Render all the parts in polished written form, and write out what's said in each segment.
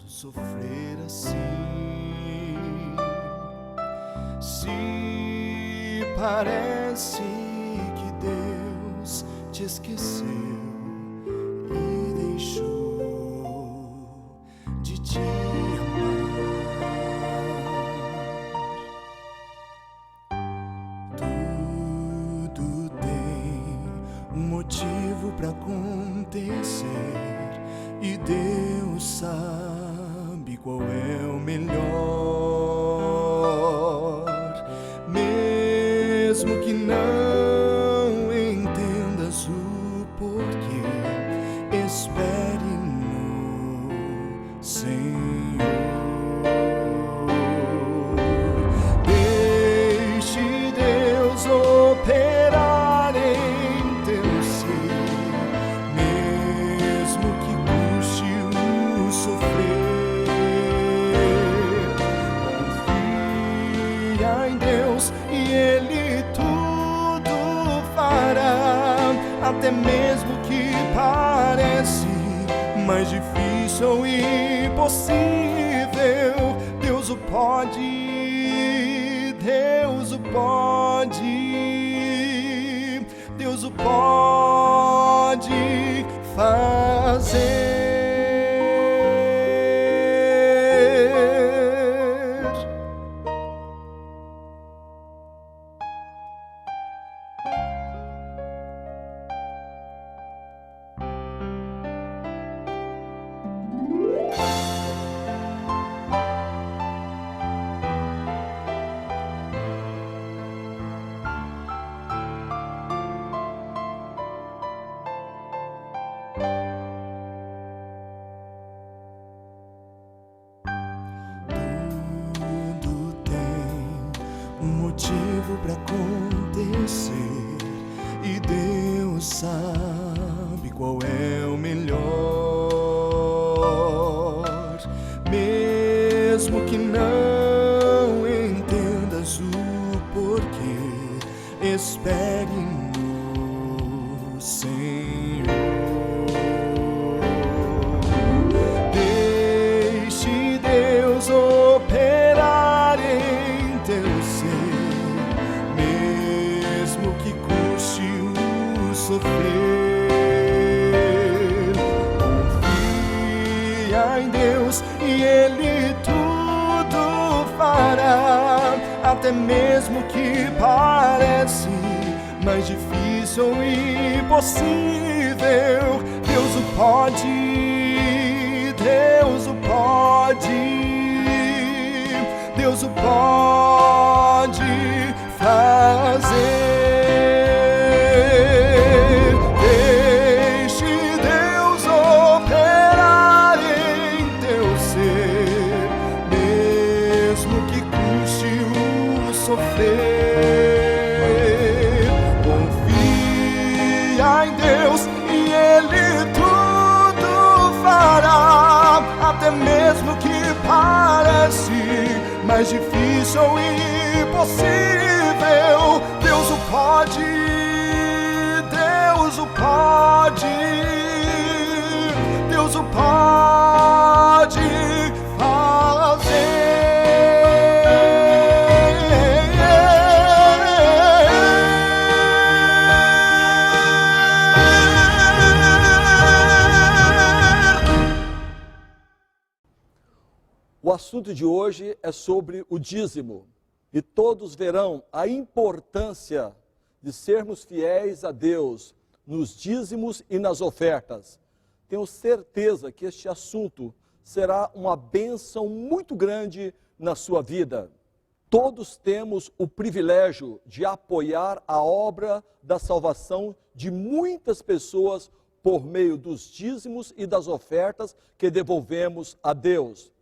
Sofrer assim, se parece que Deus te esqueceu e deixou de te amar. Tudo tem um motivo para acontecer e Deus sabe qual é o melhor, mesmo que não entendas o porquê, espere no Senhor. Deixe Deus operar em teu ser, mesmo que custe o sofrer. Em Deus e Ele tudo fará, até mesmo que parece mais difícil ou impossível. Deus o pode, Deus o pode, Deus o pode fazer. Motivo para acontecer e Deus sabe qual é o melhor, mesmo que não entendas o porquê, espere no Senhor. Deixe Deus operar em teu ser, mesmo que custe o sofrer. Confia em Deus e Ele tudo fará, até mesmo que parece mais difícil ou impossível. Deus o pode, Deus o pode, Deus o pode fazer. Deixe Deus operar em teu ser, mesmo que custe o sofrer. Confia em Deus e Ele tudo fará, até mesmo que parece mais difícil ou impossível. Deus o pode, Deus o pode, Deus o pode fazer. O assunto de hoje é sobre o dízimo, e todos verão a importância de sermos fiéis a Deus nos dízimos e nas ofertas. Tenho certeza que este assunto será uma bênção muito grande na sua vida. Todos temos o privilégio de apoiar a obra da salvação de muitas pessoas por meio dos dízimos e das ofertas que devolvemos a Deus.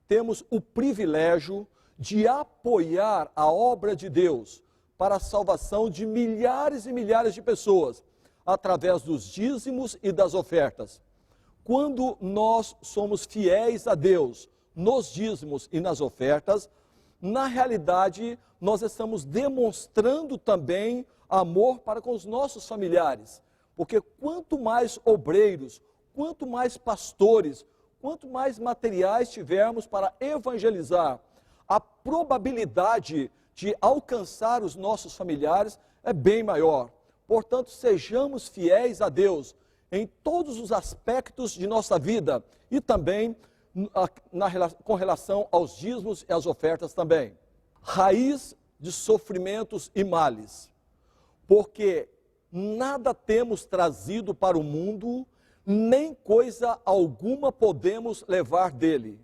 Temos o privilégio de apoiar a obra de Deus para a salvação de milhares e milhares de pessoas, através dos dízimos e das ofertas. Quando nós somos fiéis a Deus nos dízimos e nas ofertas, na realidade, nós estamos demonstrando também amor para com os nossos familiares. Porque quanto mais obreiros, quanto mais pastores, quanto mais materiais tivermos para evangelizar, a probabilidade de alcançar os nossos familiares é bem maior. Portanto, sejamos fiéis a Deus em todos os aspectos de nossa vida e também com relação aos dízimos e às ofertas também. Raiz de sofrimentos e males, porque nada temos trazido para o mundo, nem coisa alguma podemos levar dele,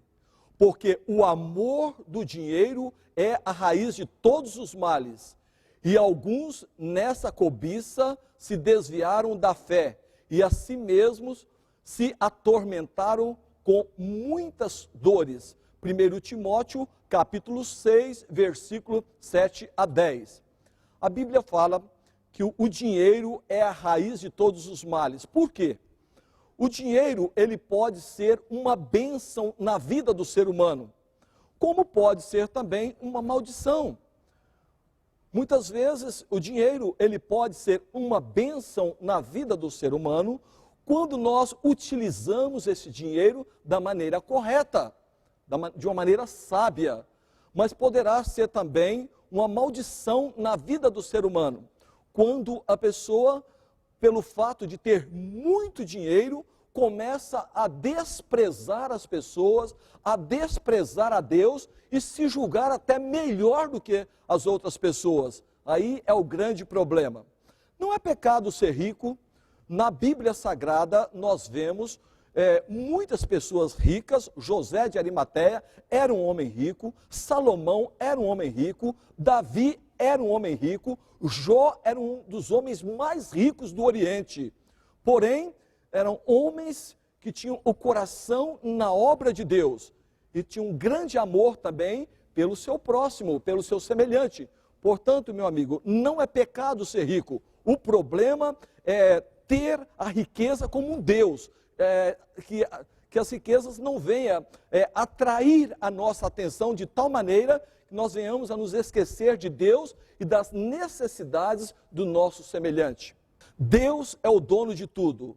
porque o amor do dinheiro é a raiz de todos os males, e alguns nessa cobiça se desviaram da fé, e a si mesmos se atormentaram com muitas dores. 1 Timóteo, capítulo 6, versículo 7 a 10. A Bíblia fala que o dinheiro é a raiz de todos os males. Por quê? O dinheiro, ele pode ser uma bênção na vida do ser humano, como pode ser também uma maldição. Muitas vezes o dinheiro, ele pode ser uma bênção na vida do ser humano, quando nós utilizamos esse dinheiro da maneira correta, de uma maneira sábia, mas poderá ser também uma maldição na vida do ser humano, quando a pessoa, pelo fato de ter muito dinheiro, começa a desprezar as pessoas, a desprezar a Deus e se julgar até melhor do que as outras pessoas. Aí é o grande problema. Não é pecado ser rico. Na Bíblia Sagrada nós vemos muitas pessoas ricas. José de Arimateia era um homem rico, Salomão era um homem rico, Davi era um homem rico, Jó era um dos homens mais ricos do Oriente. Porém, eram homens que tinham o coração na obra de Deus e tinham um grande amor também pelo seu próximo, pelo seu semelhante. Portanto, meu amigo, não é pecado ser rico. O problema é ter a riqueza como um Deus, que as riquezas não venham atrair a nossa atenção de tal maneira que nós venhamos a nos esquecer de Deus e das necessidades do nosso semelhante. Deus é o dono de tudo,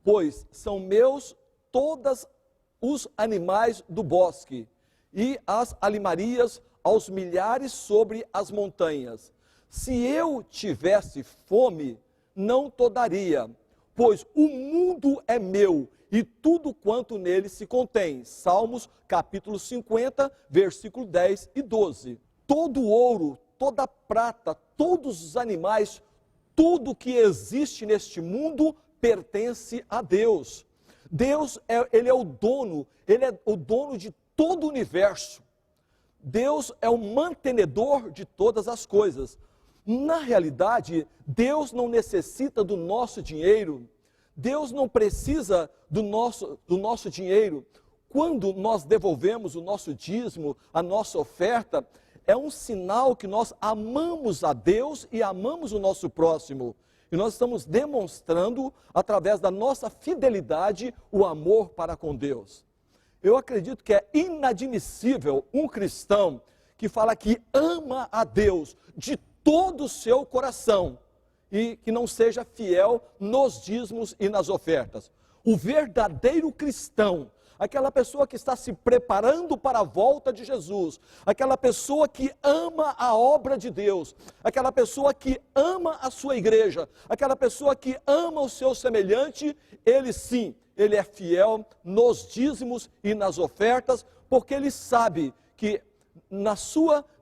pois são meus todos os animais do bosque e as alimarias aos milhares sobre as montanhas. Se eu tivesse fome, não to daria, pois o mundo é meu e tudo quanto nele se contém. Salmos capítulo 50, versículo 10 e 12. Todo ouro, toda prata, todos os animais, tudo que existe neste mundo pertence a Deus. Deus, ele é o dono de todo o universo. Deus é o mantenedor de todas as coisas. Na realidade, Deus não necessita do nosso dinheiro, Deus não precisa do nosso dinheiro. Quando nós devolvemos o nosso dízimo, a nossa oferta, é um sinal que nós amamos a Deus e amamos o nosso próximo. E nós estamos demonstrando, através da nossa fidelidade, o amor para com Deus. Eu acredito que é inadmissível um cristão que fala que ama a Deus de todo o seu coração e que não seja fiel nos dízimos e nas ofertas. O verdadeiro cristão, aquela pessoa que está se preparando para a volta de Jesus, aquela pessoa que ama a obra de Deus, aquela pessoa que ama a sua igreja, aquela pessoa que ama o seu semelhante, ele sim, ele é fiel nos dízimos e nas ofertas, porque ele sabe que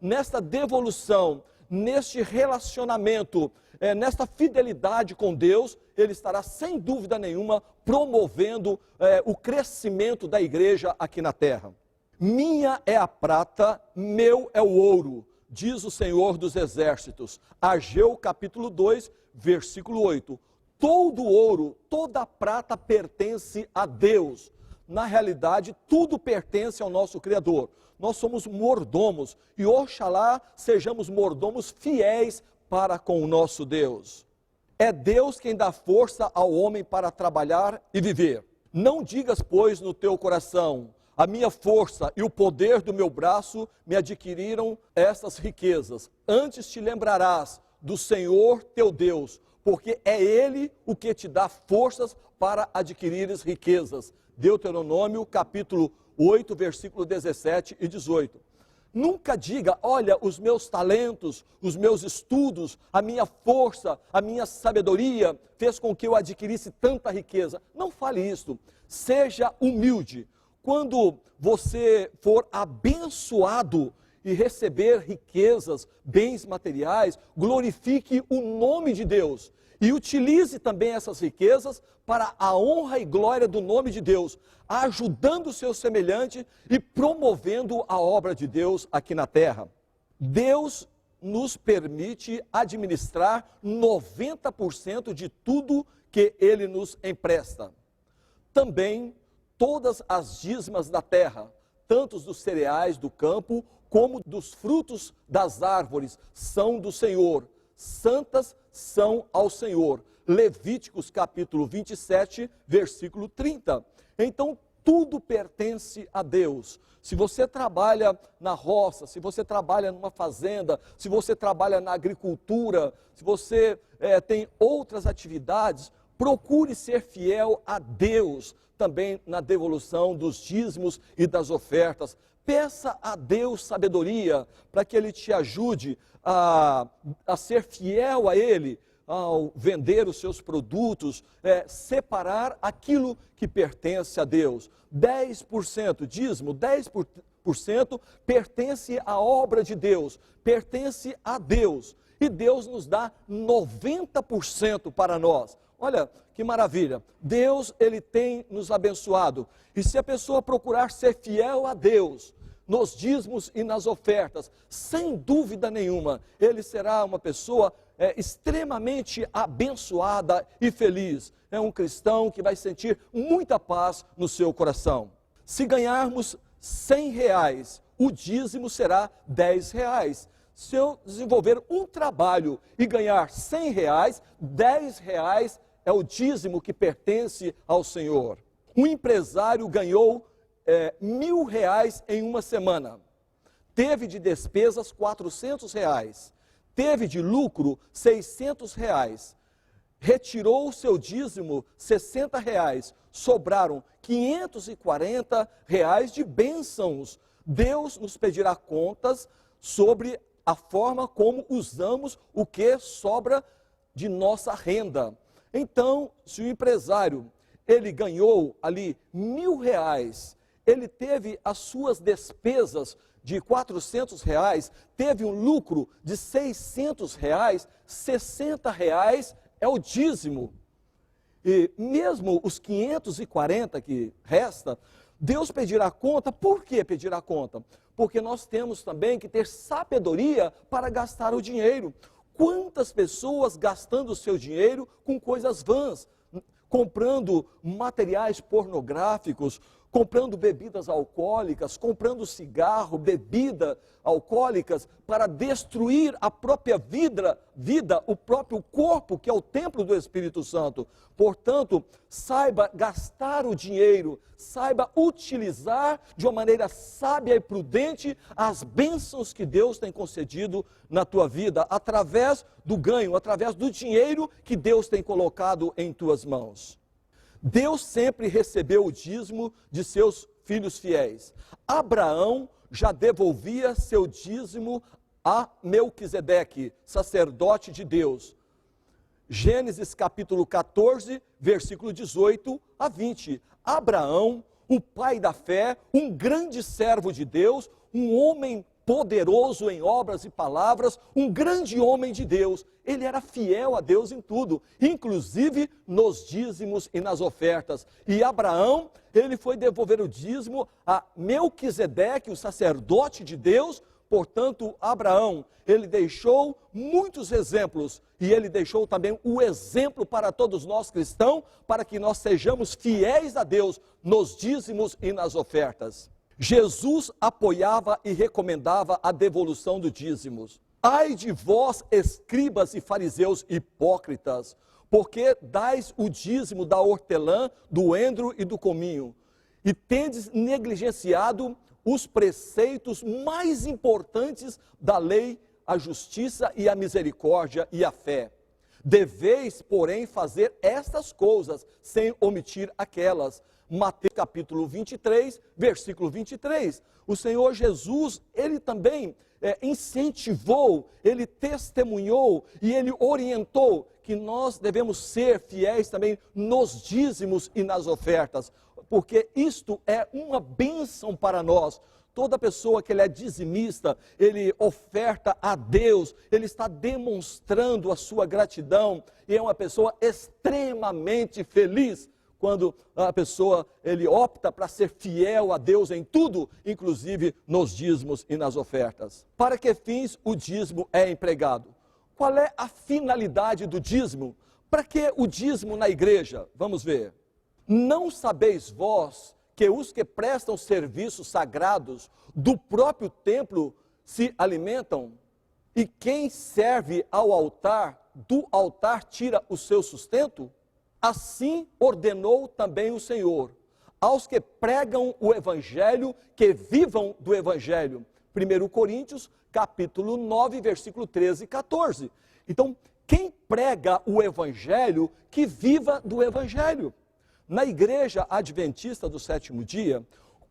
nesta devolução, neste relacionamento, nesta fidelidade com Deus, ele estará sem dúvida nenhuma promovendo o crescimento da igreja aqui na terra. Minha é a prata, meu é o ouro, diz o Senhor dos Exércitos. Ageu capítulo 2, versículo 8. Todo ouro, toda prata pertence a Deus. Na realidade, tudo pertence ao nosso Criador. Nós somos mordomos e oxalá sejamos mordomos fiéis para com o nosso Deus. É Deus quem dá força ao homem para trabalhar e viver. Não digas, pois, no teu coração: a minha força e o poder do meu braço me adquiriram estas riquezas. Antes te lembrarás do Senhor teu Deus, porque é Ele o que te dá forças para adquirires riquezas. Deuteronômio capítulo 8, versículo 17 e 18. Nunca diga: olha, os meus talentos, os meus estudos, a minha força, a minha sabedoria fez com que eu adquirisse tanta riqueza. Não fale isso. Seja humilde. Quando você for abençoado e receber riquezas, bens materiais, glorifique o nome de Deus. E utilize também essas riquezas para a honra e glória do nome de Deus, ajudando o seu semelhante e promovendo a obra de Deus aqui na terra. Deus nos permite administrar 90% de tudo que Ele nos empresta. Também todas as dízimas da terra, tanto dos cereais do campo, como dos frutos das árvores, são do Senhor. Santas são ao Senhor. Levíticos capítulo 27, versículo 30. Então, tudo pertence a Deus. Se você trabalha na roça, se você trabalha numa fazenda, se você trabalha na agricultura, se você tem outras atividades, procure ser fiel a Deus também na devolução dos dízimos e das ofertas. Peça a Deus sabedoria para que Ele te ajude a ser fiel a Ele, ao vender os seus produtos, separar aquilo que pertence a Deus. 10%, dízimo, 10% pertence à obra de Deus, pertence a Deus. E Deus nos dá 90% para nós. Olha que maravilha, Deus, Ele tem nos abençoado. E se a pessoa procurar ser fiel a Deus, nos dízimos e nas ofertas, sem dúvida nenhuma, ele será uma pessoa extremamente abençoada e feliz. É um cristão que vai sentir muita paz no seu coração. Se ganharmos R$100, o dízimo será R$10. Se eu desenvolver um trabalho e ganhar R$100, R$10 é o dízimo que pertence ao Senhor. Um empresário ganhou R$1.000 em uma semana, teve de despesas R$400, teve de lucro R$600, retirou o seu dízimo R$60, sobraram R$540 de bênçãos. Deus nos pedirá contas sobre a forma como usamos o que sobra de nossa renda. Então, se o empresário ele ganhou ali R$1.000, ele teve as suas despesas de R$400, teve um lucro de R$600, R$60 é o dízimo. E mesmo os 540 que resta, Deus pedirá conta. Por que pedirá conta? Porque nós temos também que ter sabedoria para gastar o dinheiro. Quantas pessoas gastando o seu dinheiro com coisas vãs, comprando materiais pornográficos, comprando bebidas alcoólicas, comprando cigarro, bebida alcoólicas, para destruir a própria vida, o próprio corpo, que é o templo do Espírito Santo. Portanto, saiba gastar o dinheiro, saiba utilizar de uma maneira sábia e prudente as bênçãos que Deus tem concedido na tua vida, através do ganho, através do dinheiro que Deus tem colocado em tuas mãos. Deus sempre recebeu o dízimo de seus filhos fiéis. Abraão já devolvia seu dízimo a Melquisedeque, sacerdote de Deus. Gênesis capítulo 14, versículo 18 a 20. Abraão, o pai da fé, um grande servo de Deus, um homem poderoso em obras e palavras, um grande homem de Deus. Ele era fiel a Deus em tudo, inclusive nos dízimos e nas ofertas. E Abraão, ele foi devolver o dízimo a Melquisedeque, o sacerdote de Deus. Portanto, Abraão, ele deixou muitos exemplos, e ele deixou também o exemplo para todos nós cristãos, para que nós sejamos fiéis a Deus nos dízimos e nas ofertas. Jesus apoiava e recomendava a devolução dos dízimos. Ai de vós, escribas e fariseus hipócritas, porque dais o dízimo da hortelã, do endro e do cominho, e tendes negligenciado os preceitos mais importantes da lei, a justiça e a misericórdia e a fé. Deveis, porém, fazer estas coisas, sem omitir aquelas. Mateus capítulo 23, versículo 23. O Senhor Jesus, ele também incentivou, ele testemunhou e ele orientou que nós devemos ser fiéis também nos dízimos e nas ofertas, porque isto é uma bênção para nós. Toda pessoa que ele é dizimista, ele oferta a Deus, ele está demonstrando a sua gratidão, e é uma pessoa extremamente feliz quando a pessoa ele opta para ser fiel a Deus em tudo, inclusive nos dízimos e nas ofertas. Para que fins o dízimo é empregado? Qual é a finalidade do dízimo? Para que o dízimo na igreja? Vamos ver. Não sabeis vós que os que prestam serviços sagrados do próprio templo se alimentam, e quem serve ao altar, do altar tira o seu sustento? Assim ordenou também o Senhor aos que pregam o evangelho, que vivam do evangelho. 1 Coríntios, capítulo 9, versículo 13 e 14. Então, quem prega o evangelho, que viva do evangelho. Na igreja adventista do sétimo dia,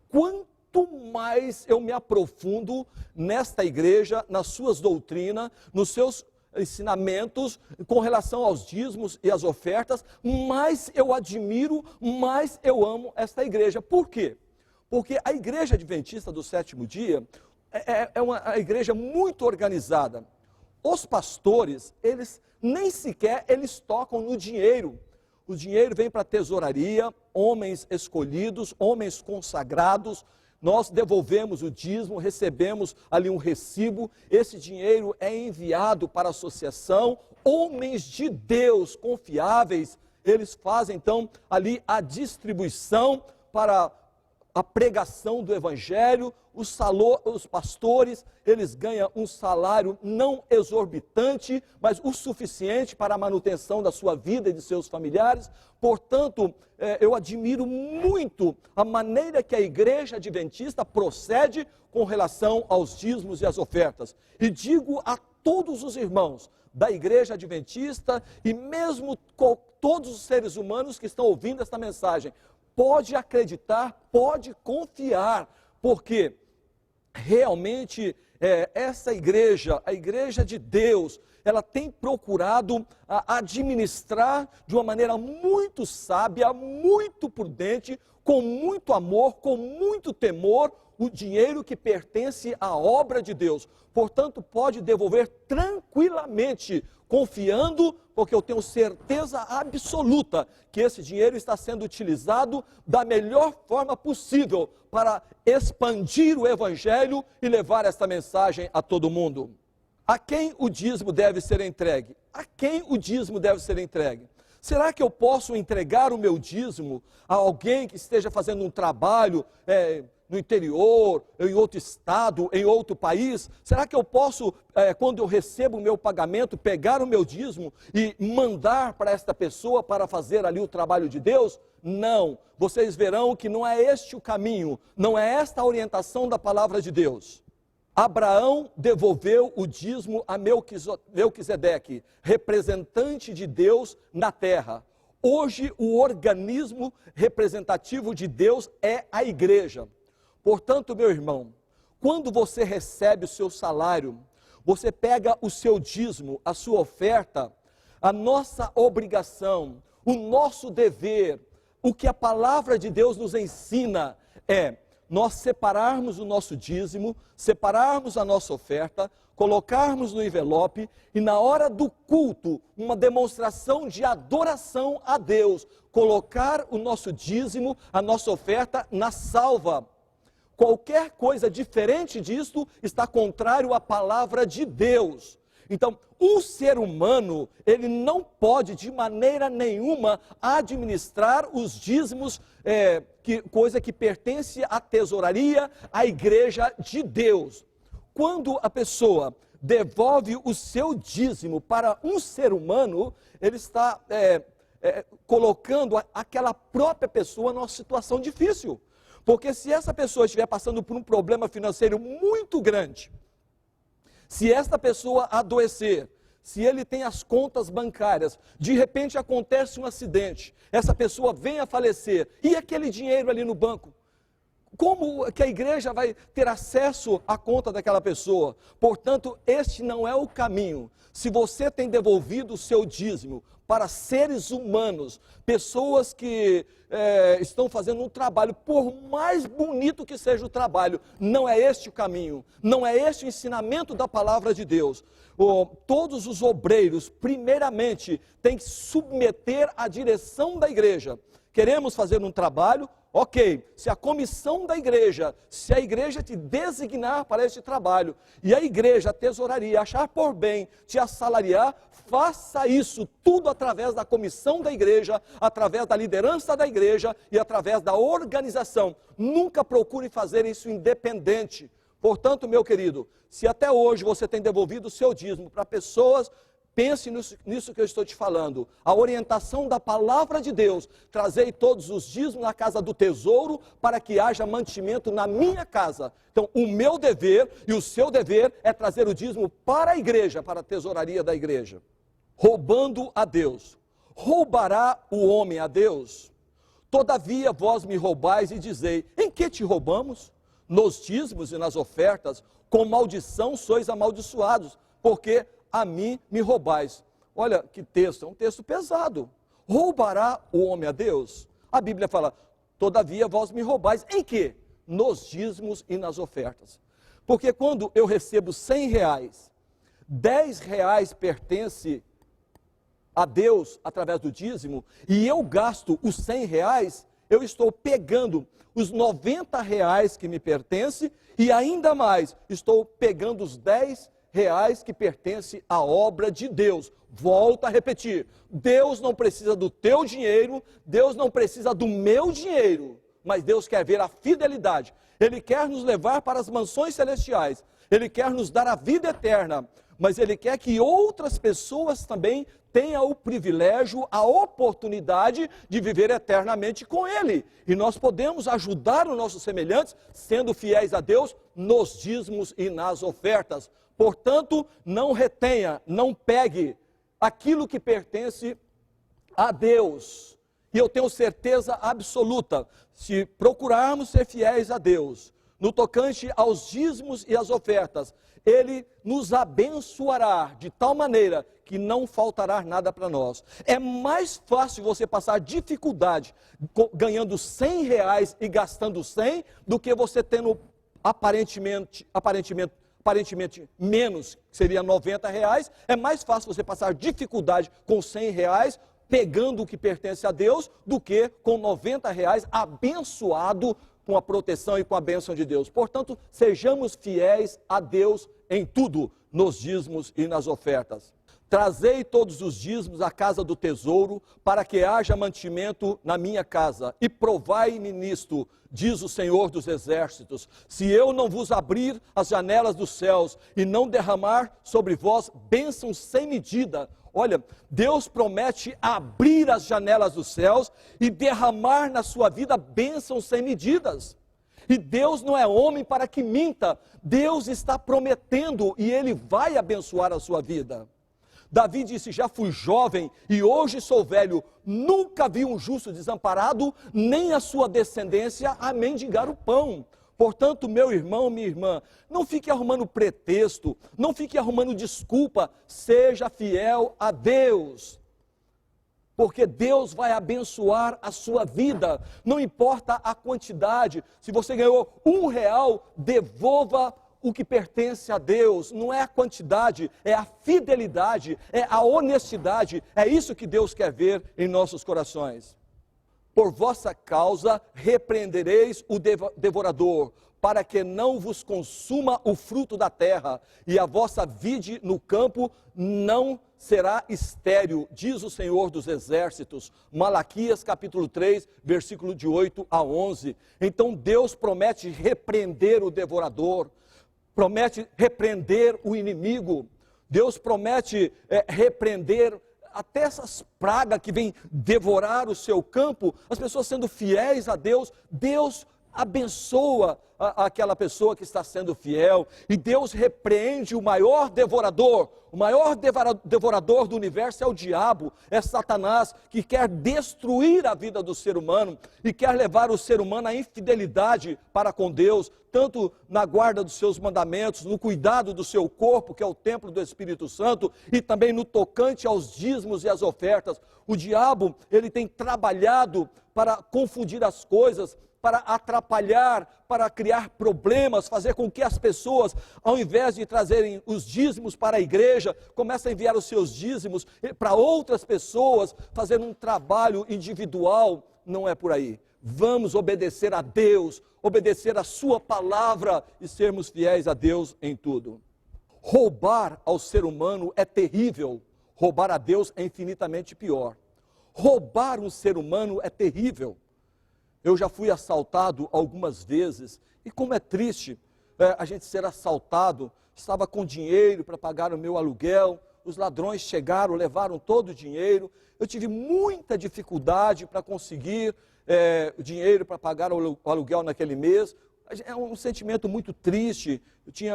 quanto mais eu me aprofundo nesta igreja, nas suas doutrinas, nos seus ensinamentos com relação aos dízimos e às ofertas, mais eu admiro, mais eu amo esta igreja. Por quê? Porque a igreja adventista do sétimo dia é uma igreja muito organizada. Os pastores, eles nem sequer eles tocam no dinheiro. O dinheiro vem para a tesouraria, homens escolhidos, homens consagrados. Nós devolvemos o dízimo, recebemos ali um recibo, esse dinheiro é enviado para a associação, homens de Deus confiáveis, eles fazem então ali a distribuição para a pregação do evangelho. Os pastores, eles ganham um salário não exorbitante, mas o suficiente para a manutenção da sua vida e de seus familiares. Portanto, eu admiro muito a maneira que a igreja adventista procede com relação aos dízimos e às ofertas. E digo a todos os irmãos da igreja adventista e mesmo todos os seres humanos que estão ouvindo esta mensagem, pode acreditar, pode confiar, porque realmente essa igreja, a igreja de Deus, ela tem procurado administrar de uma maneira muito sábia, muito prudente, com muito amor, com muito temor, o dinheiro que pertence à obra de Deus. Portanto, pode devolver tranquilamente, confiando, porque eu tenho certeza absoluta que esse dinheiro está sendo utilizado da melhor forma possível para expandir o evangelho e levar esta mensagem a todo mundo. A quem o dízimo deve ser entregue? A quem o dízimo deve ser entregue? Será que eu posso entregar o meu dízimo a alguém que esteja fazendo um trabalho no interior, em outro estado, em outro país? Será que eu posso, quando eu recebo o meu pagamento, pegar o meu dízimo e mandar para esta pessoa para fazer ali o trabalho de Deus? Não, vocês verão que não é este o caminho, não é esta a orientação da palavra de Deus. Abraão devolveu o dízimo a Melquisedeque, representante de Deus na terra. Hoje o organismo representativo de Deus é a igreja. Portanto, meu irmão, quando você recebe o seu salário, você pega o seu dízimo, a sua oferta, a nossa obrigação, o nosso dever, o que a palavra de Deus nos ensina é: nós separarmos o nosso dízimo, separarmos a nossa oferta, colocarmos no envelope e na hora do culto, uma demonstração de adoração a Deus, colocar o nosso dízimo, a nossa oferta na salva. Qualquer coisa diferente disto está contrário à palavra de Deus. Então, o ser humano, ele não pode de maneira nenhuma administrar os dízimos, coisa que pertence à tesouraria, à igreja de Deus. Quando a pessoa devolve o seu dízimo para um ser humano, ele está colocando aquela própria pessoa numa situação difícil. Porque se essa pessoa estiver passando por um problema financeiro muito grande, se esta pessoa adoecer, se ele tem as contas bancárias, de repente acontece um acidente, essa pessoa vem a falecer, e aquele dinheiro ali no banco? Como que a igreja vai ter acesso à conta daquela pessoa? Portanto, este não é o caminho. Se você tem devolvido o seu dízimo para seres humanos, pessoas que estão fazendo um trabalho, por mais bonito que seja o trabalho, não é este o caminho, não é este o ensinamento da palavra de Deus. Todos os obreiros, primeiramente, têm que submeter à direção da igreja. Queremos fazer um trabalho? Ok, se a comissão da igreja, se a igreja te designar para este trabalho, e a igreja, a tesouraria, achar por bem te assalariar, faça isso tudo através da comissão da igreja, através da liderança da igreja e através da organização. Nunca procure fazer isso independente. Portanto, meu querido, se até hoje você tem devolvido o seu dízimo para pessoas, pense nisso que eu estou te falando. A orientação da palavra de Deus, trazei todos os dízimos na casa do tesouro, para que haja mantimento na minha casa. Então, o meu dever e o seu dever é trazer o dízimo para a igreja, para a tesouraria da igreja. Roubando a Deus. Roubará o homem a Deus? Todavia vós me roubais e dizei, em que te roubamos? Nos dízimos e nas ofertas, com maldição sois amaldiçoados, porque a mim me roubais. Olha que texto, é um texto pesado. Roubará o homem a Deus? A Bíblia fala, todavia vós me roubais. Em quê? Nos dízimos e nas ofertas. Porque quando eu recebo 100 reais, 10 reais pertence a Deus através do dízimo, e eu gasto os 100 reais, eu estou pegando os 90 reais que me pertencem, e ainda mais, estou pegando os 10 reais que pertence à obra de Deus. Volto a repetir, Deus não precisa do teu dinheiro, Deus não precisa do meu dinheiro, mas Deus quer ver a fidelidade. Ele quer nos levar para as mansões celestiais, Ele quer nos dar a vida eterna, mas Ele quer que outras pessoas também tenham o privilégio, a oportunidade de viver eternamente com Ele. E nós podemos ajudar os nossos semelhantes, sendo fiéis a Deus, nos dízimos e nas ofertas. Portanto, não retenha, não pegue aquilo que pertence a Deus. E eu tenho certeza absoluta, se procurarmos ser fiéis a Deus, no tocante aos dízimos e às ofertas, Ele nos abençoará de tal maneira que não faltará nada para nós. É mais fácil você passar dificuldade ganhando 100 reais e gastando 100, do que você tendo aparentemente menos, que seria 90 reais. É mais fácil você passar dificuldade com 100 reais, pegando o que pertence a Deus, do que com 90 reais abençoado com a proteção e com a bênção de Deus. Portanto, sejamos fiéis a Deus em tudo, nos dízimos e nas ofertas. Trazei todos os dízimos à casa do tesouro, para que haja mantimento na minha casa, e provai-me nisto, diz o Senhor dos Exércitos, se eu não vos abrir as janelas dos céus, e não derramar sobre vós bênçãos sem medida. Olha, Deus promete abrir as janelas dos céus e derramar na sua vida bênçãos sem medidas. E Deus não é homem para que minta, Deus está prometendo e Ele vai abençoar a sua vida. Davi disse, já fui jovem e hoje sou velho, nunca vi um justo desamparado, nem a sua descendência a mendigar o pão. Portanto, meu irmão, minha irmã, não fique arrumando pretexto, não fique arrumando desculpa, seja fiel a Deus. porque Deus vai abençoar a sua vida, não importa a quantidade. Se você ganhou R$1, devolva o que pertence a Deus. Não é a quantidade, é a fidelidade, é a honestidade. É isso que Deus quer ver em nossos corações. Por vossa causa repreendereis o devorador, para que não vos consuma o fruto da terra, e a vossa vide no campo não será estéril, diz o Senhor dos Exércitos. Malaquias capítulo 3, versículo de 8 a 11. Então Deus promete repreender o devorador, promete repreender o inimigo. Deus promete repreender até essas pragas que vêm devorar o seu campo. As pessoas sendo fiéis a Deus, Deus abençoa aquela pessoa que está sendo fiel, e Deus repreende o maior devorador. O maior devorador do universo é o diabo, é Satanás, que quer destruir a vida do ser humano e quer levar o ser humano à infidelidade para com Deus, tanto na guarda dos seus mandamentos, no cuidado do seu corpo, que é o templo do Espírito Santo, e também no tocante aos dízimos e às ofertas. O diabo, ele tem trabalhado para confundir as coisas, para atrapalhar, para criar problemas, fazer com que as pessoas, ao invés de trazerem os dízimos para a igreja, comecem a enviar os seus dízimos para outras pessoas, fazer um trabalho individual. Não é por aí. Vamos obedecer a Deus, obedecer a sua palavra e sermos fiéis a Deus em tudo. Roubar ao ser humano é terrível, roubar a Deus é infinitamente pior. Roubar um ser humano é terrível. Eu já fui assaltado algumas vezes, e como é triste a gente ser assaltado. Estava com dinheiro para pagar o meu aluguel, os ladrões chegaram, levaram todo o dinheiro. Eu tive muita dificuldade para conseguir dinheiro para pagar o aluguel naquele mês. É um sentimento muito triste.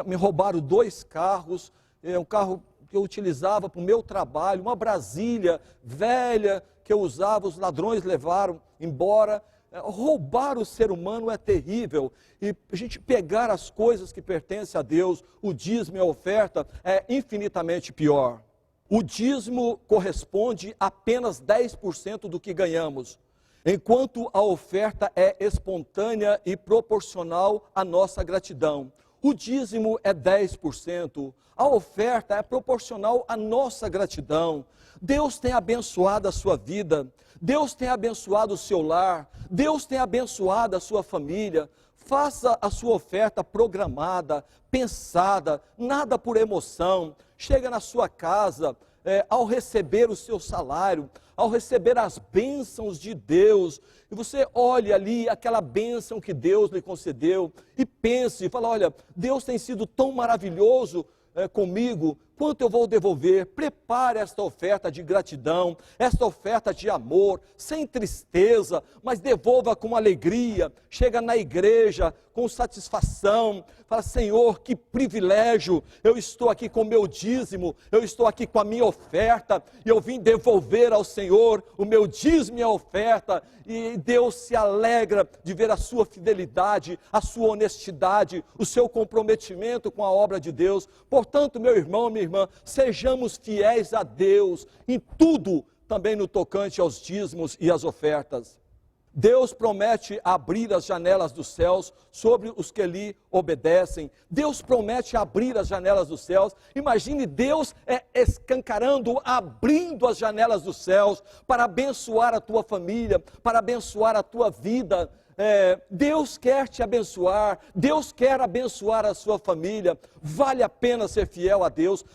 Me roubaram 2 carros, um carro que eu utilizava para o meu trabalho, uma Brasília velha que eu usava, os ladrões levaram embora. Roubar o ser humano é terrível, e a gente pegar as coisas que pertencem a Deus, o dízimo e a oferta, é infinitamente pior. O dízimo corresponde a apenas 10% do que ganhamos, enquanto a oferta é espontânea e proporcional à nossa gratidão. O dízimo é 10%, a oferta é proporcional à nossa gratidão. Deus tem abençoado a sua vida, Deus tem abençoado o seu lar, Deus tem abençoado a sua família. Faça a sua oferta programada, pensada, nada por emoção. Chega na sua casa, ao receber o seu salário, ao receber as bênçãos de Deus, e você olhe ali aquela bênção que Deus lhe concedeu, e pense, e fala, olha, Deus tem sido tão maravilhoso comigo, quanto eu vou devolver? Prepare esta oferta de gratidão, esta oferta de amor, sem tristeza, mas devolva com alegria. Chega na igreja com satisfação, fala, Senhor, que privilégio, eu estou aqui com o meu dízimo, eu estou aqui com a minha oferta, e eu vim devolver ao Senhor o meu dízimo e a oferta, e Deus se alegra de ver a sua fidelidade, a sua honestidade, o seu comprometimento com a obra de Deus. Portanto, meu irmão, minha irmã, sejamos fiéis a Deus em tudo, também no tocante aos dízimos e às ofertas. Deus promete abrir as janelas dos céus sobre os que lhe obedecem. Deus promete abrir as janelas dos céus. Imagine Deus escancarando, abrindo as janelas dos céus para abençoar a tua família, para abençoar a tua vida. Deus quer te abençoar, Deus quer abençoar a sua família. Vale a pena ser fiel a Deus.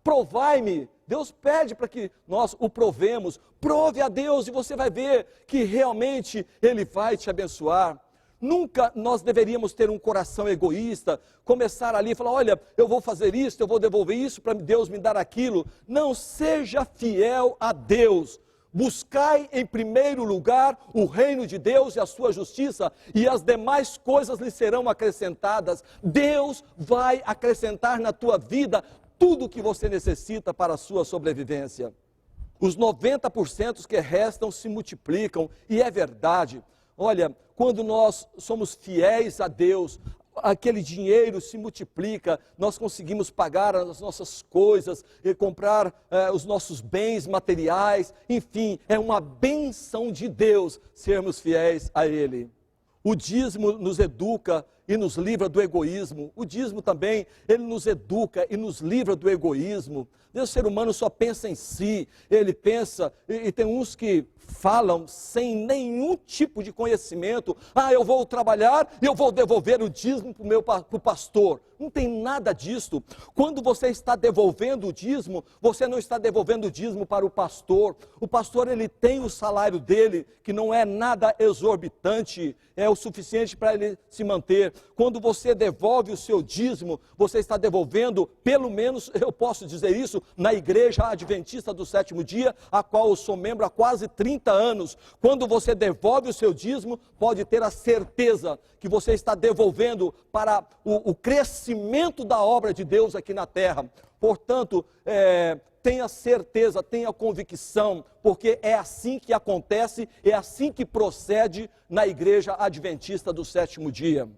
Provai-me. Deus pede para que nós o provemos. Prove a Deus e você vai ver que realmente Ele vai te abençoar. Nunca nós deveríamos ter um coração egoísta, começar ali e falar, olha, eu vou fazer isso, eu vou devolver isso para Deus me dar aquilo. Não, seja fiel a Deus. Buscai em primeiro lugar o reino de Deus e a sua justiça, e as demais coisas lhe serão acrescentadas. Deus vai acrescentar na tua vida tudo o que você necessita para a sua sobrevivência. Os 90% que restam se multiplicam, e é verdade. Olha, quando nós somos fiéis a Deus, aquele dinheiro se multiplica, nós conseguimos pagar as nossas coisas, e comprar os nossos bens materiais, enfim, é uma bênção de Deus sermos fiéis a Ele. O dízimo nos educa e nos livra do egoísmo. O dízimo também, ele nos educa e nos livra do egoísmo. O ser humano só pensa em si, ele pensa, e tem uns que falam sem nenhum tipo de conhecimento: eu vou trabalhar e eu vou devolver o dízimo para o pastor. Não tem nada disso. Quando você está devolvendo o dízimo, você não está devolvendo o dízimo para o pastor. O pastor, ele tem o salário dele, que não é nada exorbitante, é o suficiente para ele se manter. Quando você devolve o seu dízimo, você está devolvendo, pelo menos eu posso dizer isso, na Igreja Adventista do Sétimo Dia, a qual eu sou membro há quase 30 anos. Quando você devolve o seu dízimo, pode ter a certeza que você está devolvendo para o crescimento da obra de Deus aqui na terra. Portanto, tenha certeza, tenha convicção, porque é assim que acontece, é assim que procede na Igreja Adventista do Sétimo Dia.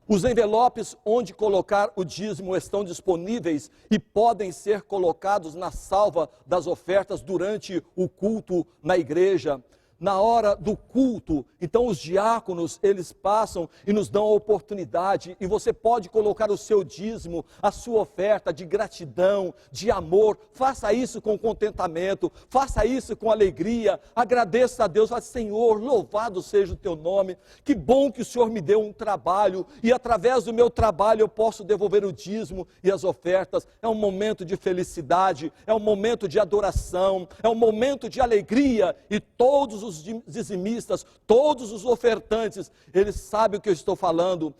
Os envelopes onde colocar o dízimo estão disponíveis e podem ser colocados na salva das ofertas durante o culto na igreja. Na hora do culto, então os diáconos, eles passam e nos dão a oportunidade, e você pode colocar o seu dízimo, a sua oferta de gratidão, de amor. Faça isso com contentamento, faça isso com alegria, agradeça a Deus, fale: Senhor, louvado seja o teu nome, que bom que o Senhor me deu um trabalho, e através do meu trabalho eu posso devolver o dízimo e as ofertas. É um momento de felicidade, é um momento de adoração, é um momento de alegria, e todos os dizimistas, todos os ofertantes, eles sabem o que eu estou falando.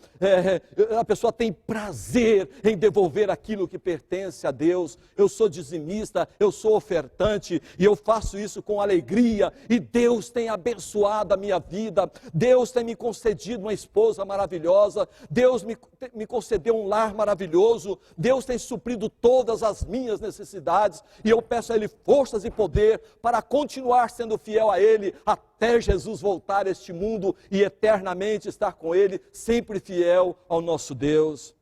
A pessoa tem prazer em devolver aquilo que pertence a Deus. Eu sou dizimista, eu sou ofertante, e eu faço isso com alegria, e Deus tem abençoado a minha vida, Deus tem me concedido uma esposa maravilhosa, Deus me concedeu um lar maravilhoso, Deus tem suprido todas as minhas necessidades, e eu peço a Ele forças e poder para continuar sendo fiel a Ele, até Jesus voltar a este mundo e eternamente estar com Ele, sempre fiel ao nosso Deus.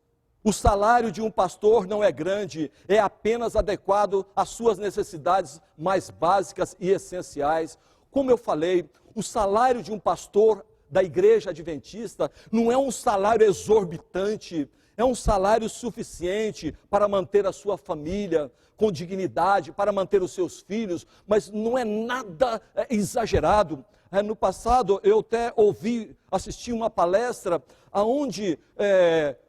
O salário de um pastor não é grande, é apenas adequado às suas necessidades mais básicas e essenciais. Como eu falei, o salário de um pastor da Igreja Adventista não é um salário exorbitante, é um salário suficiente para manter a sua família com dignidade, para manter os seus filhos, mas não é nada exagerado. No passado eu até assisti uma palestra onde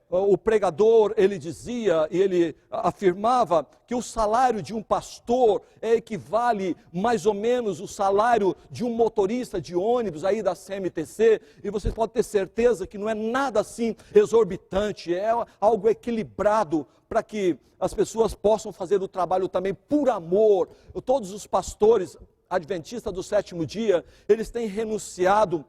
o pregador, ele dizia e ele afirmava que o salário de um pastor equivale mais ou menos o salário de um motorista de ônibus aí da CMTC, e vocês podem ter certeza que não é nada assim exorbitante, é algo equilibrado para que as pessoas possam fazer o trabalho também por amor. Todos os pastores adventistas do sétimo dia, eles têm renunciado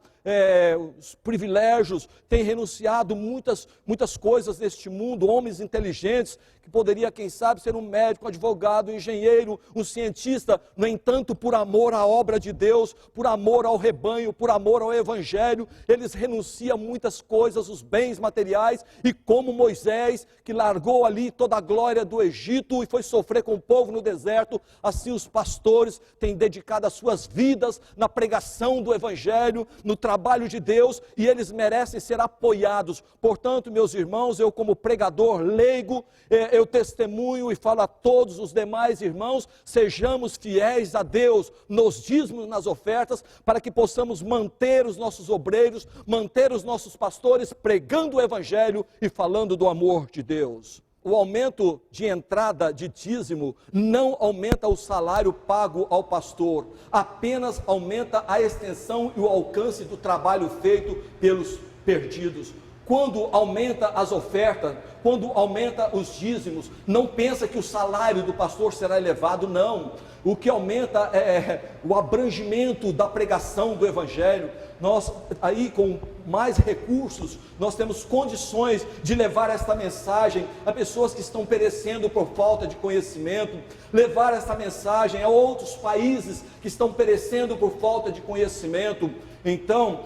os privilégios, têm renunciado muitas coisas neste mundo, homens inteligentes, que poderia, quem sabe, ser um médico, um advogado, um engenheiro, um cientista. No entanto, por amor à obra de Deus, por amor ao rebanho, por amor ao evangelho, eles renunciam muitas coisas, os bens materiais, e como Moisés, que largou ali toda a glória do Egito e foi sofrer com o povo no deserto, assim os pastores têm dedicado as suas vidas na pregação do evangelho, no trabalho de Deus, e eles merecem ser apoiados. Portanto, meus irmãos, eu como pregador leigo, eu testemunho e falo a todos os demais irmãos: sejamos fiéis a Deus nos dízimos, nas ofertas, para que possamos manter os nossos obreiros, manter os nossos pastores pregando o evangelho e falando do amor de Deus. O aumento de entrada de dízimo não aumenta o salário pago ao pastor, apenas aumenta a extensão e o alcance do trabalho feito pelos perdidos. Quando aumenta as ofertas, quando aumenta os dízimos, não pensa que o salário do pastor será elevado, não. O que aumenta é o abrangimento da pregação do evangelho. Nós aí com mais recursos, nós temos condições de levar esta mensagem a pessoas que estão perecendo por falta de conhecimento, levar esta mensagem a outros países que estão perecendo por falta de conhecimento. Então,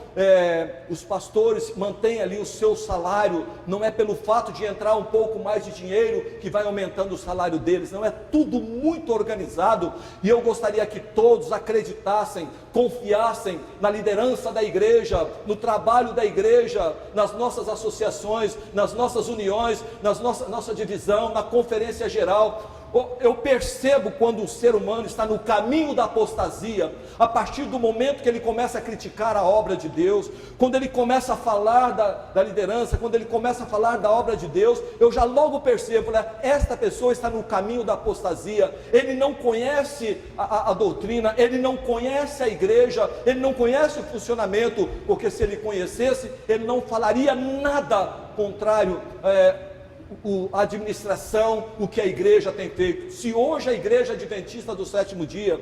os pastores mantêm ali o seu salário, não é pelo fato de entrar um pouco mais de dinheiro que vai aumentando o salário deles, não, é tudo muito organizado. E eu gostaria que todos acreditassem, confiassem na liderança da igreja, no trabalho da igreja, nas nossas associações, nas nossas uniões, nossa divisão, na conferência geral. Eu percebo quando o ser humano está no caminho da apostasia, a partir do momento que ele começa a criticar a obra de Deus, quando ele começa a falar da liderança, quando ele começa a falar da obra de Deus, eu já logo percebo, né? Esta pessoa está no caminho da apostasia, ele não conhece a doutrina, ele não conhece a igreja, ele não conhece o funcionamento, porque se ele conhecesse, ele não falaria nada contrário a administração, o que a igreja tem feito. Se hoje a igreja adventista do sétimo dia,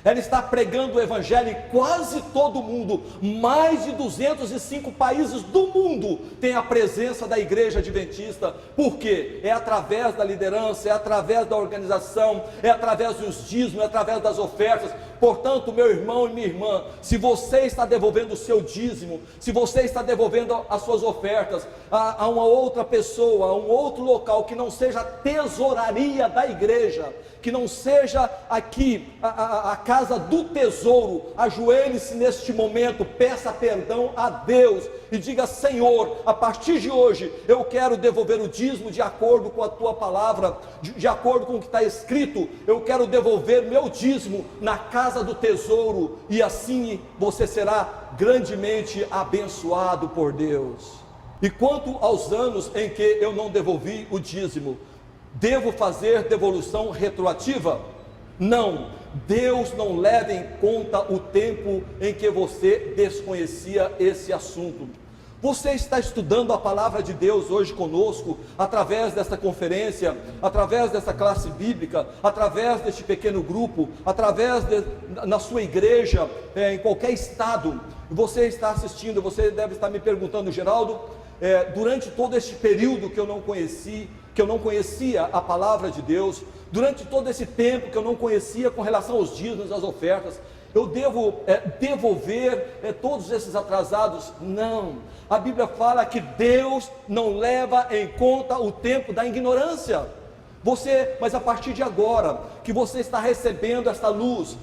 ela está pregando o evangelho em quase todo o mundo, mais de 205 países do mundo tem a presença da igreja adventista. Por quê? É através da liderança, é através da organização, é através dos dízimos, é através das ofertas. Portanto, meu irmão e minha irmã, se você está devolvendo o seu dízimo, se você está devolvendo as suas ofertas a uma outra pessoa, a um outro local que não seja a tesouraria da igreja, que não seja aqui a casa do tesouro, ajoelhe-se neste momento, peça perdão a Deus e diga: Senhor, a partir de hoje eu quero devolver o dízimo de acordo com a tua palavra, de acordo com o que está escrito. Eu quero devolver meu dízimo na casa do tesouro, e assim você será grandemente abençoado por Deus. E quanto aos anos em que eu não devolvi o dízimo, devo fazer devolução retroativa? Não, Deus não leva em conta o tempo em que você desconhecia esse assunto. Você está estudando a palavra de Deus hoje conosco, através desta conferência, através dessa classe bíblica, através deste pequeno grupo, na sua igreja, em qualquer estado. Você está assistindo, você deve estar me perguntando: Geraldo, durante todo este período que eu não conhecia a palavra de Deus, durante todo esse tempo que eu não conhecia com relação aos dízimos, às ofertas, eu devo devolver todos esses atrasados? Não, a Bíblia fala que Deus não leva em conta o tempo da ignorância. Mas a partir de agora, que você está recebendo esta luz,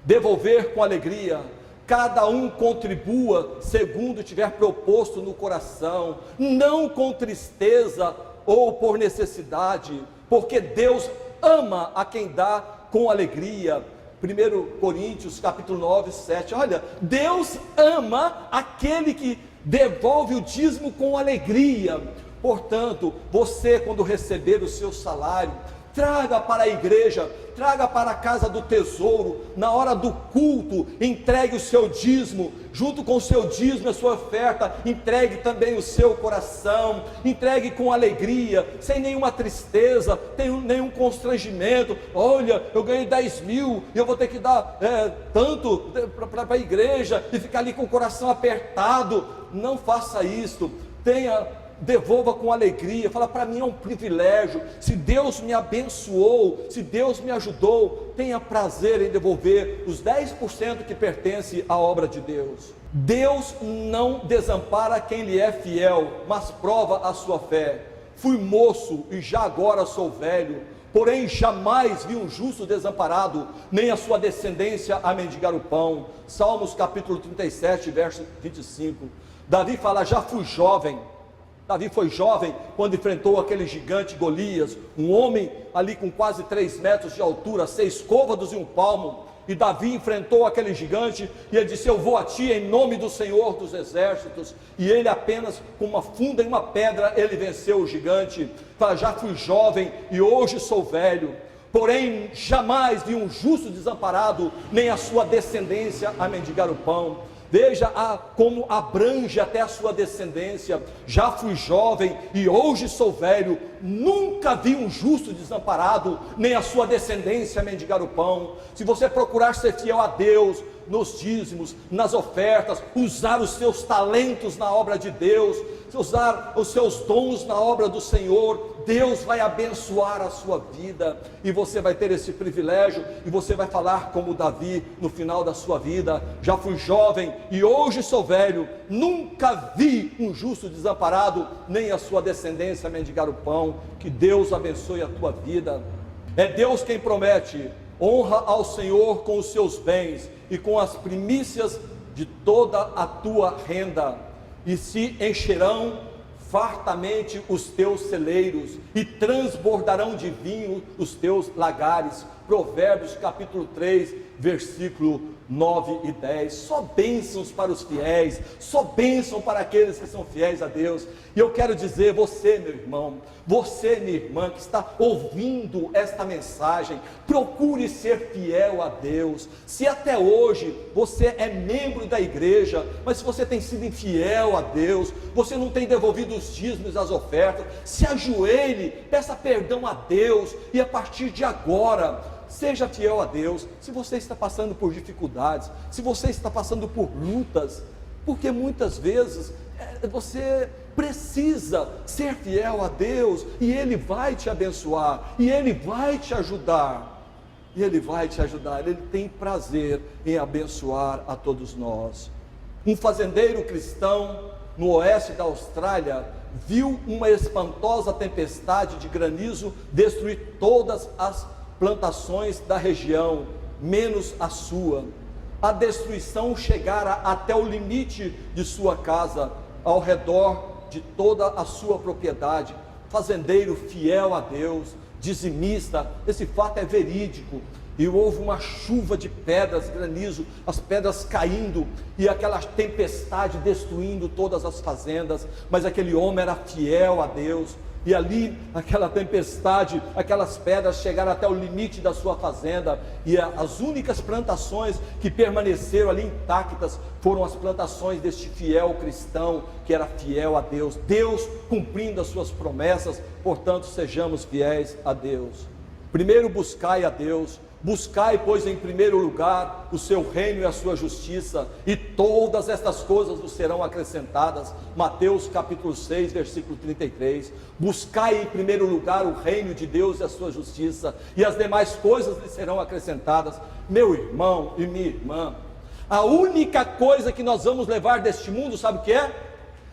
devolver com alegria. Cada um contribua segundo tiver proposto no coração, não com tristeza ou por necessidade, porque Deus ama a quem dá com alegria. 1 Coríntios capítulo 9, 7, olha, Deus ama aquele que devolve o dízimo com alegria. Portanto, você, quando receber o seu salário, traga para a igreja, traga para a casa do tesouro, na hora do culto, entregue o seu dízimo, junto com o seu dízimo, a sua oferta, entregue também o seu coração, entregue com alegria, sem nenhuma tristeza, nenhum constrangimento. Olha, eu ganhei 10 mil, e eu vou ter que dar tanto para a igreja, e ficar ali com o coração apertado. Não faça isso, devolva com alegria. Fala: para mim é um privilégio, se Deus me abençoou, se Deus me ajudou, tenha prazer em devolver os 10% que pertence à obra de Deus. Deus não desampara quem lhe é fiel, mas prova a sua fé. Fui moço e já agora sou velho, porém jamais vi um justo desamparado, nem a sua descendência a mendigar o pão. Salmos capítulo 37, verso 25. Davi fala: já fui jovem. Davi foi jovem quando enfrentou aquele gigante Golias, um homem ali com quase 3 metros de altura, 6 côvados e 1 palmo. E Davi enfrentou aquele gigante e ele disse: eu vou a ti em nome do Senhor dos exércitos. E ele, apenas com uma funda e uma pedra, ele venceu o gigante. Fala: já fui jovem e hoje sou velho, porém jamais vi um justo desamparado, nem a sua descendência a mendigar o pão. Veja como abrange até a sua descendência. Já fui jovem e hoje sou velho, nunca vi um justo desamparado, nem a sua descendência mendigar o pão. Se você procurar ser fiel a Deus, nos dízimos, nas ofertas, usar os seus talentos na obra de Deus, usar os seus dons na obra do Senhor, Deus vai abençoar a sua vida, e você vai ter esse privilégio, e você vai falar como Davi no final da sua vida: já fui jovem e hoje sou velho, nunca vi um justo desamparado, nem a sua descendência mendigar o pão. Que Deus abençoe a tua vida. É Deus quem promete: honra ao Senhor com os seus bens e com as primícias de toda a tua renda, e se encherão fartamente os teus celeiros, e transbordarão de vinho os teus lagares. Provérbios capítulo 3, versículo 9 e 10. Só bênçãos para os fiéis, só bênção para aqueles que são fiéis a Deus. E eu quero dizer, você meu irmão, você minha irmã que está ouvindo esta mensagem, procure ser fiel a Deus. Se até hoje você é membro da igreja, mas se você tem sido infiel a Deus, você não tem devolvido os dízimos, as ofertas, se ajoelhe, peça perdão a Deus, e a partir de agora, seja fiel a Deus. Se você está passando por dificuldades, se você está passando por lutas, porque muitas vezes você precisa ser fiel a Deus, e Ele vai te abençoar, e Ele vai te ajudar, e Ele vai te ajudar. Ele tem prazer em abençoar a todos nós. Um fazendeiro cristão no oeste da Austrália viu uma espantosa tempestade de granizo destruir todas as plantações da região, menos a sua. A destruição chegara até o limite de sua casa, ao redor de toda a sua propriedade. Fazendeiro fiel a Deus, dizimista, esse fato é verídico. E houve uma chuva de pedras, granizo, as pedras caindo, e aquela tempestade destruindo todas as fazendas. Mas aquele homem era fiel a Deus, e ali, aquela tempestade, aquelas pedras chegaram até o limite da sua fazenda, e as únicas plantações que permaneceram ali intactas foram as plantações deste fiel cristão, que era fiel a Deus. Deus cumprindo as suas promessas, portanto sejamos fiéis a Deus. Primeiro buscai a Deus. Buscai, pois, em primeiro lugar o seu reino e a sua justiça, e todas estas coisas vos serão acrescentadas. Mateus capítulo 6, versículo 33. Buscai em primeiro lugar o reino de Deus e a sua justiça, e as demais coisas lhe serão acrescentadas. Meu irmão e minha irmã, a única coisa que nós vamos levar deste mundo, sabe o que é?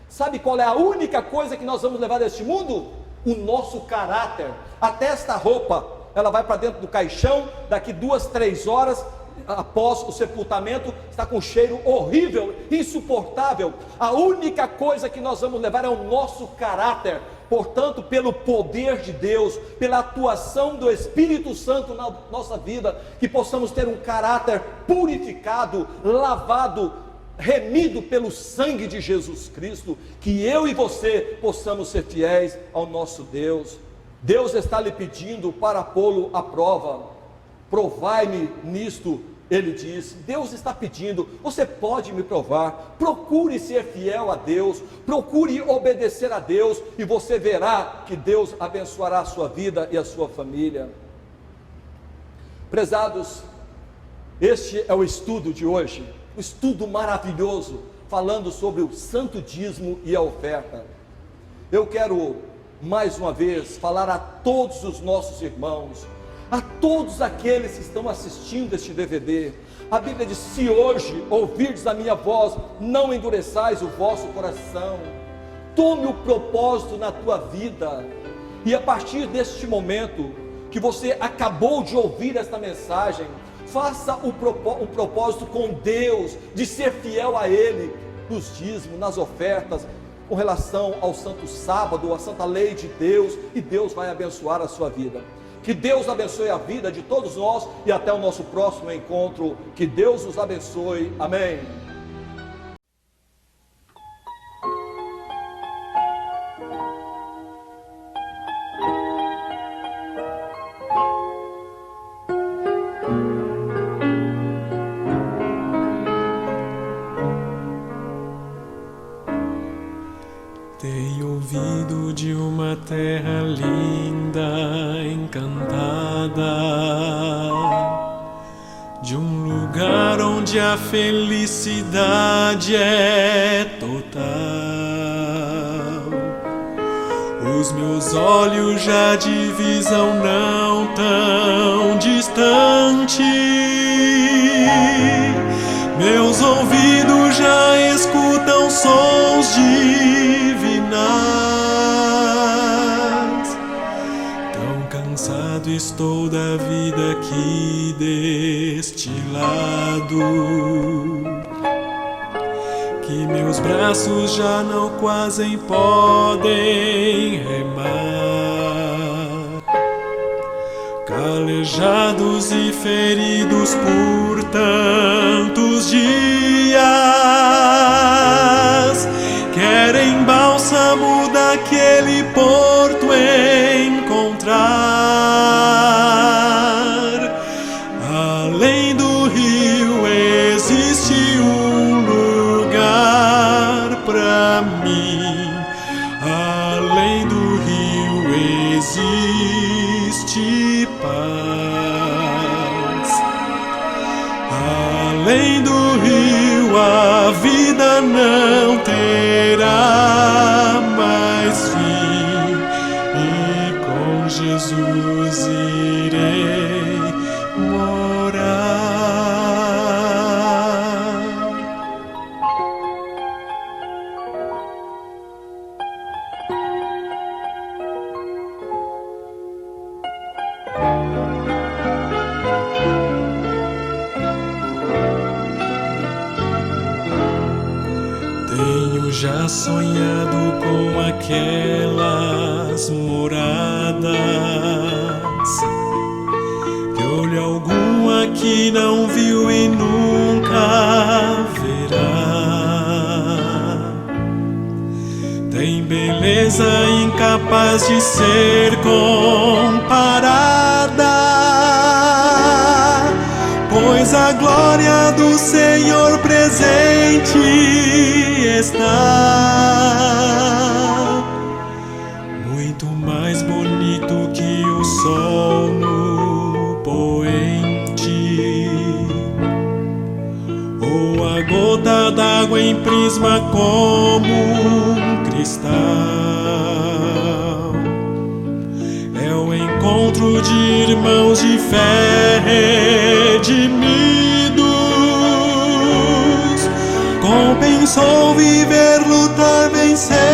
Sabe qual é a única coisa que nós vamos levar deste mundo? O nosso caráter. Até esta roupa, ela vai para dentro do caixão, daqui 2, 3 horas, após o sepultamento, está com um cheiro horrível, insuportável. A única coisa que nós vamos levar é o nosso caráter. Portanto, pelo poder de Deus, pela atuação do Espírito Santo na nossa vida, que possamos ter um caráter purificado, lavado, remido pelo sangue de Jesus Cristo, que eu e você possamos ser fiéis ao nosso Deus. Deus está lhe pedindo para pô-lo à prova. Provai-me nisto, ele diz. Deus está pedindo, você pode me provar. Procure ser fiel a Deus, procure obedecer a Deus, e você verá que Deus abençoará a sua vida e a sua família. Prezados, este é o estudo de hoje, um estudo maravilhoso, falando sobre o santo dízimo e a oferta. Eu quero mais uma vez falar a todos os nossos irmãos, a todos aqueles que estão assistindo este DVD. A Bíblia diz: se hoje ouvirdes a minha voz, não endureçais o vosso coração. Tome o propósito na tua vida, e a partir deste momento que você acabou de ouvir esta mensagem, faça um propósito com Deus, de ser fiel a Ele, nos dízimos, nas ofertas, com relação ao santo sábado, à santa lei de Deus, e Deus vai abençoar a sua vida. Que Deus abençoe a vida de todos nós, e até o nosso próximo encontro. Que Deus os abençoe. Amém. Tenho ouvido de uma terra linda, encantada, de um lugar lugar onde a felicidade é total. Os meus olhos já divisam não tão distante, meus ouvidos já escutam sons divinais. Tão cansado estou da vida aqui deste lado, que meus braços já não quase podem remar. Calejados e feridos por tantos dias, querem bálsamo daquele porto encontrar. Além do rio existe um lugar pra mim. Além do rio existe paz. Além do rio a vida não terá mais fim, e com Jesus irei morar. Tenho já sonhado com aquelas moradas que olho algum aqui não viu e nunca verá. Tem beleza incapaz de ser comparada, pois a glória do Senhor presente está. Muito mais bonito que o sol no poente, ou a gota d'água em prisma como um cristal. É o encontro de irmãos de fé redimidos. Compensou viver, lutar, vencer